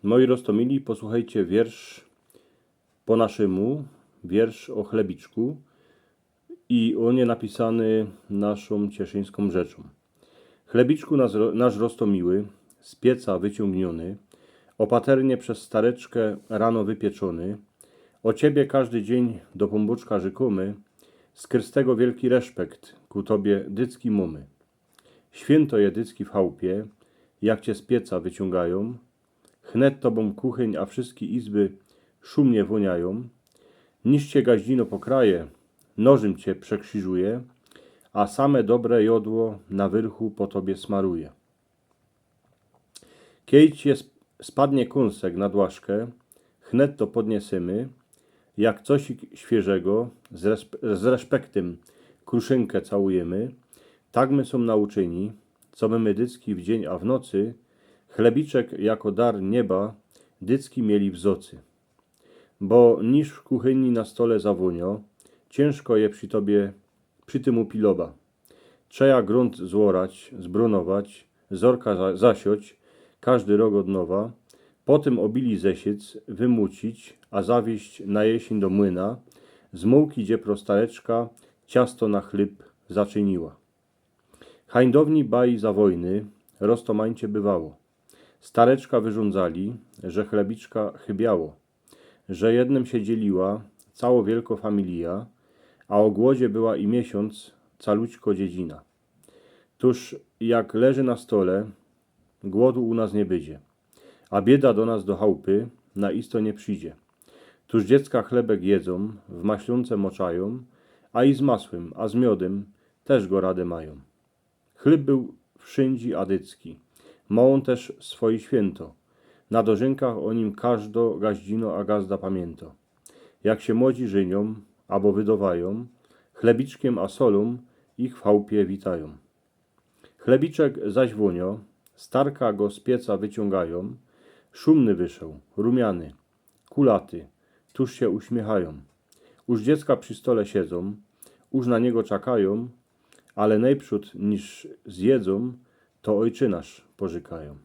Moi roztomili, posłuchajcie wiersz po naszemu, wiersz o chlebiczku i on jest napisany naszą cieszyńską rzeczą. Chlebiczku nasz rostomiły, z pieca wyciągniony, opaternie przez stareczkę rano wypieczony, o ciebie każdy dzień do pombuczka rzekomy, z krystego wielki reszpekt ku tobie dycki mamy. Święto je dycki w chałupie, jak cię z pieca wyciągają, chnet tobą kucheń, a wszystkie izby szumnie woniają, niż cię gaździno pokraje, nożem cię przekrzyżuje, a same dobre jodło na wyrchu po tobie smaruje. Kiedy cię spadnie kąsek na dłaszkę, chnet to podniesiemy, jak coś świeżego, z respektem kruszynkę całujemy, tak my są nauczeni, co my dycki w dzień a w nocy, chlebiczek jako dar nieba dycki mieli w zocy. Bo niż w kuchyni na stole zawonio, ciężko je przy tym upiloba. Trzeba grunt złorać, zbrunować, zorka zasiąć, każdy rok od nowa, potem obili zesiec, wymucić, a zawieść na jesień do młyna, z mułki, gdzie prostareczka ciasto na chleb zaczyniła. Hańdowni baj za wojny, roztomańcie bywało. Stareczka wyrządzali, że chlebiczka chybiało, że jednym się dzieliła cało wielko familia, a o głodzie była i miesiąc calućko dziedzina. Tuż jak leży na stole, głodu u nas nie będzie, a bieda do nas do chałupy na isto nie przyjdzie. Tuż dziecka chlebek jedzą, w maślunce moczają, a i z masłem, a z miodem też go radę mają. Chleb był wszędzi adycki, ma on też swoje święto. Na dożynkach o nim każdo gaździno a gazda pamięto. Jak się młodzi żynią, albo wydowają, chlebiczkiem a solą ich w chałupie witają. Chlebiczek zaś wonio, starka go z pieca wyciągają, szumny wyszedł, rumiany, kulaty, tuż się uśmiechają. Już dziecka przy stole siedzą, już na niego czekają, ale najprzód niż zjedzą, to ojczy nasz pożykają.